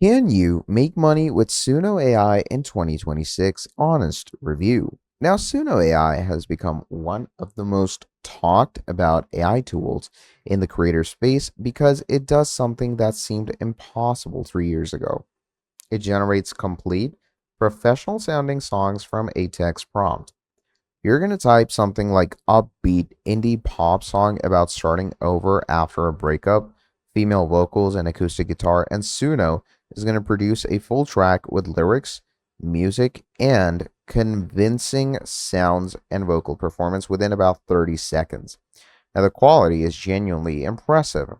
Can you make money with Suno AI in 2026? Honest review. Now, Suno AI has become one of the most talked about AI tools in the creator space because it does something that seemed impossible 3 years ago. It generates complete, professional sounding songs from a text prompt. You're going to type something like upbeat indie pop song about starting over after a breakup, female vocals, and acoustic guitar, and Suno is going to produce a full track with lyrics, music, and convincing sounds and vocal performance within about 30 seconds. Now, the quality is genuinely impressive.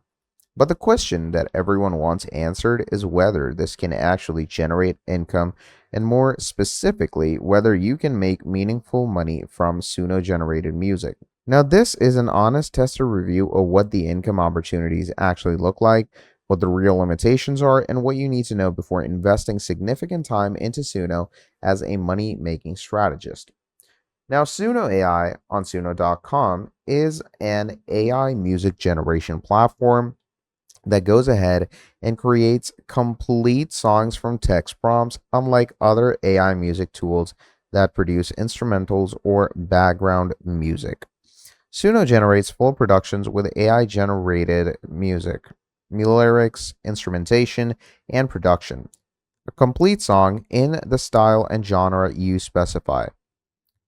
But the question that everyone wants answered is whether this can actually generate income, and more specifically, whether you can make meaningful money from Suno generated music. Now, this is an honest tester review of what the income opportunities actually look like, what the real limitations are, and what you need to know before investing significant time into Suno as a money making strategist. Now, Suno AI on Suno.com is an AI music generation platform that goes ahead and creates complete songs from text prompts, unlike other AI music tools that produce instrumentals or background music. Suno generates full productions with AI generated music, lyrics, instrumentation, and production. A complete song in the style and genre you specify.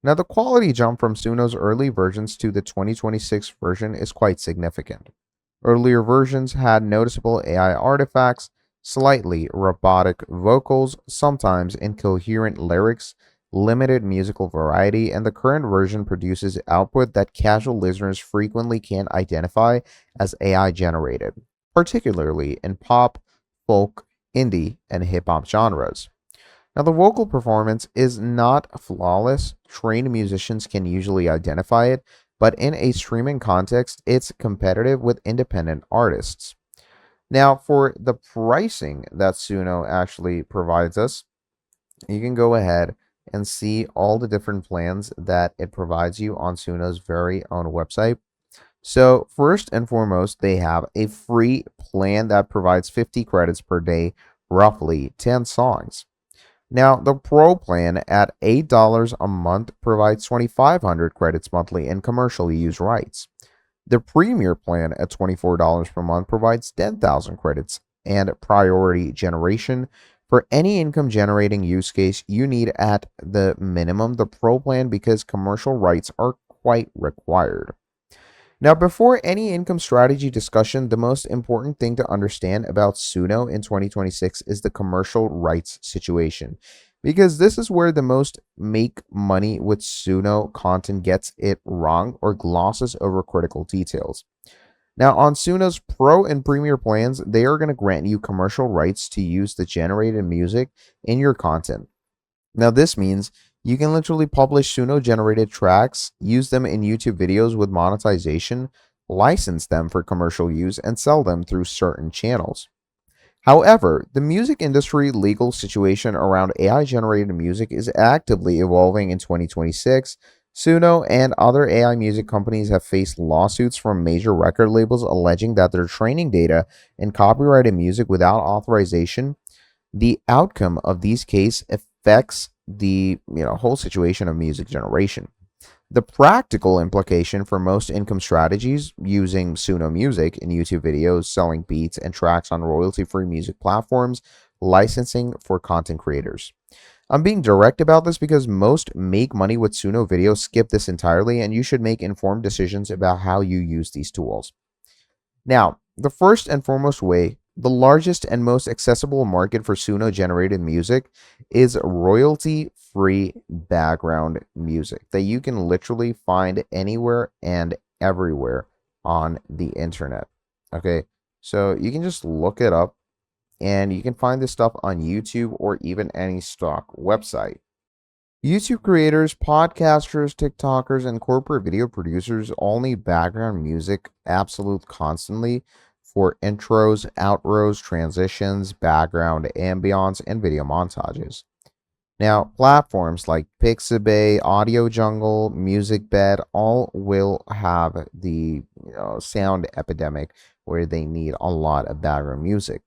Now, the quality jump from Suno's early versions to the 2026 version is quite significant. Earlier versions had noticeable AI artifacts, slightly robotic vocals, sometimes incoherent lyrics, limited musical variety, and the current version produces output that casual listeners frequently can't identify as AI generated, particularly in pop, folk, indie, and hip hop genres. Now, the vocal performance is not flawless. Trained musicians can usually identify it, but in a streaming context, it's competitive with independent artists. Now, for the pricing that Suno actually provides us, you can go ahead and see all the different plans that it provides you on Suno's very own website. So, first and foremost, they have a free plan that provides 50 credits per day, roughly 10 songs. Now, the Pro plan at $8 a month provides 2,500 credits monthly in commercially used rights. The Premier plan at $24 per month provides 10,000 credits and priority generation. For any income generating use case, you need at the minimum the Pro plan because commercial rights are quite required. Now, before any income strategy discussion, the most important thing to understand about Suno in 2026 is the commercial rights situation, because this is where the most make money with Suno content gets it wrong or glosses over critical details. Now, on Suno's Pro and Premier plans, they are going to grant you commercial rights to use the generated music in your content. Now, this means you can literally publish Suno generated tracks, use them in YouTube videos with monetization, license them for commercial use, and sell them through certain channels. However, the music industry legal situation around AI generated music is actively evolving in 2026. Suno and other AI music companies have faced lawsuits from major record labels alleging that their training data and copyrighted music without authorization. The outcome of these cases affects the whole situation of music generation. The practical implication for most income strategies using Suno Music in YouTube videos, selling beats and tracks on royalty-free music platforms, licensing for content creators. I'm being direct about this because most make money with Suno videos skip this entirely, and you should make informed decisions about how you use these tools. Now, the first and foremost way, the largest and most accessible market for Suno generated music is royalty free background music that you can literally find anywhere and everywhere on the internet. Okay, so you can just look it up and you can find this stuff on YouTube or even any stock website. YouTube creators, podcasters, TikTokers, and corporate video producers all need background music absolute constantly for intros, outros, transitions, background ambience, and video montages. Now, platforms like Pixabay, Audio Jungle, MusicBed all will have the sound epidemic where they need a lot of background music.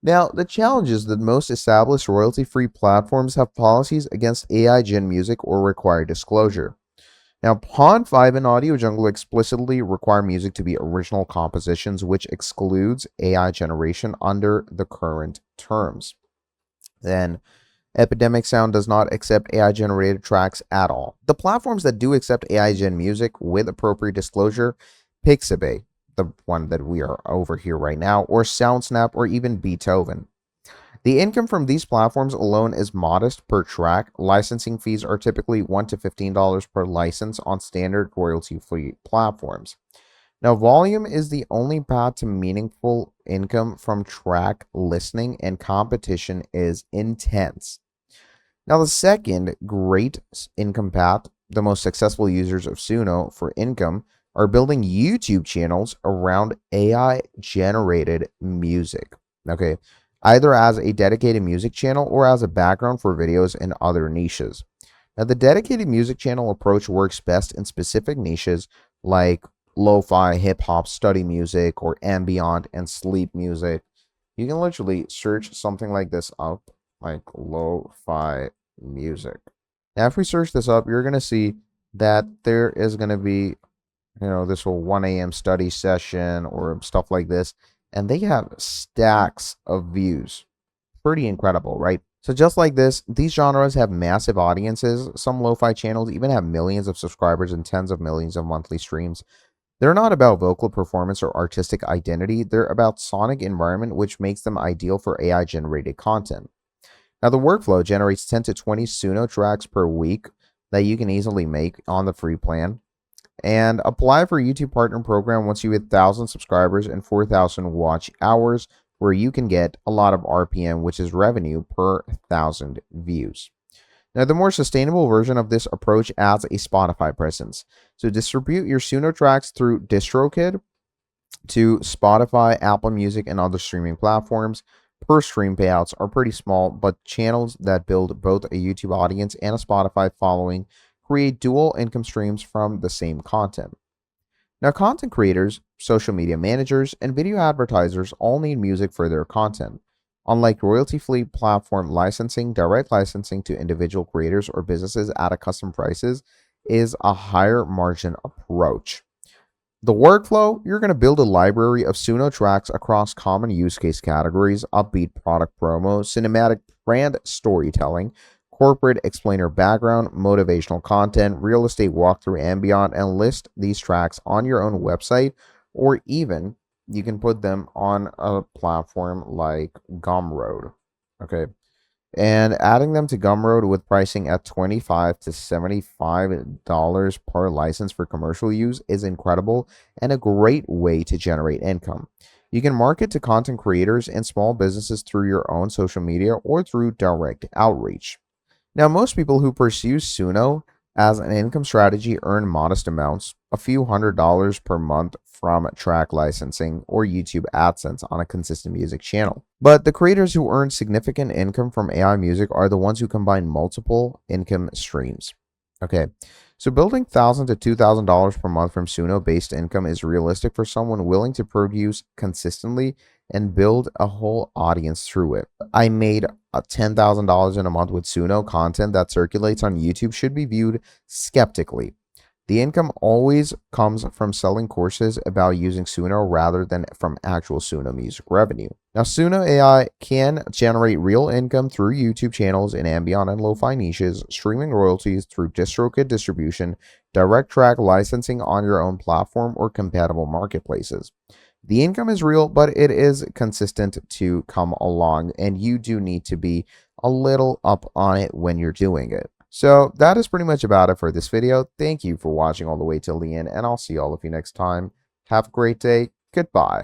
Now, the challenge is that most established royalty-free platforms have policies against AI gen music or require disclosure. Now, Pond 5 and Audio Jungle explicitly require music to be original compositions, which excludes AI generation under the current terms. Then, Epidemic Sound does not accept AI generated tracks at all. The platforms that do accept AI gen music with appropriate disclosure, Pixabay, the one that we are over here right now, or SoundSnap, or even Beethoven. The income from these platforms alone is modest per track. Licensing fees are typically $1 to $15 per license on standard royalty-free platforms. Now, volume is the only path to meaningful income from track listening, and competition is intense. Now, the second great income path, the most successful users of Suno for income are building YouTube channels around AI generated music. Okay, either as a dedicated music channel or as a background for videos in other niches. Now, the dedicated music channel approach works best in specific niches like lo-fi, hip hop, study music, or ambient and sleep music. You can literally search something like this up, like lo-fi music. Now, if we search this up, you're going to see that there is going to be, this whole 1 a.m. study session or stuff like this. And they have stacks of views. Pretty incredible, right? So just like this, these genres have massive audiences. Some lo-fi channels even have millions of subscribers and tens of millions of monthly streams. They're not about vocal performance or artistic identity. They're about sonic environment, which makes them ideal for AI-generated content. Now, the workflow generates 10 to 20 Suno tracks per week that you can easily make on the free plan. And apply for YouTube Partner Program once you hit 1,000 subscribers and 4,000 watch hours, where you can get a lot of RPM, which is revenue per 1,000 views. Now, the more sustainable version of this approach adds a Spotify presence. So distribute your Suno tracks through distrokid to Spotify, Apple Music, and other streaming platforms. Per stream payouts are pretty small, but channels that build both a YouTube audience and a Spotify following create dual income streams from the same content. Now, content creators, social media managers, and video advertisers all need music for their content. Unlike royalty-free platform licensing, direct licensing to individual creators or businesses at a custom prices is a higher margin approach. The workflow, you're going to build a library of Suno tracks across common use case categories: upbeat product promo, cinematic brand storytelling, corporate explainer background, motivational content, real estate walkthrough, ambient, and list these tracks on your own website, or even you can put them on a platform like Gumroad. Okay. And adding them to Gumroad with pricing at $25 to $75 per license for commercial use is incredible and a great way to generate income. You can market to content creators and small businesses through your own social media or through direct outreach. Now, most people who pursue Suno as an income strategy earn modest amounts, a few $100s per month from track licensing or YouTube AdSense on a consistent music channel. But the creators who earn significant income from AI music are the ones who combine multiple income streams. Okay, so building $1,000 to $2,000 per month from Suno-based income is realistic for someone willing to produce consistently and build a whole audience through it. I made $10,000 in a month with Suno. Content that circulates on YouTube should be viewed skeptically. The income always comes from selling courses about using Suno rather than from actual Suno music revenue. Now, Suno AI can generate real income through YouTube channels in ambient and lo-fi niches, streaming royalties through distrokid distribution, direct track licensing on your own platform, or compatible marketplaces. The income is real, but it is consistent to come along, and you do need to be a little up on it when you're doing it. So that is pretty much about it for this video. Thank you for watching all the way till the end, and I'll see all of you next time. Have a great day. Goodbye.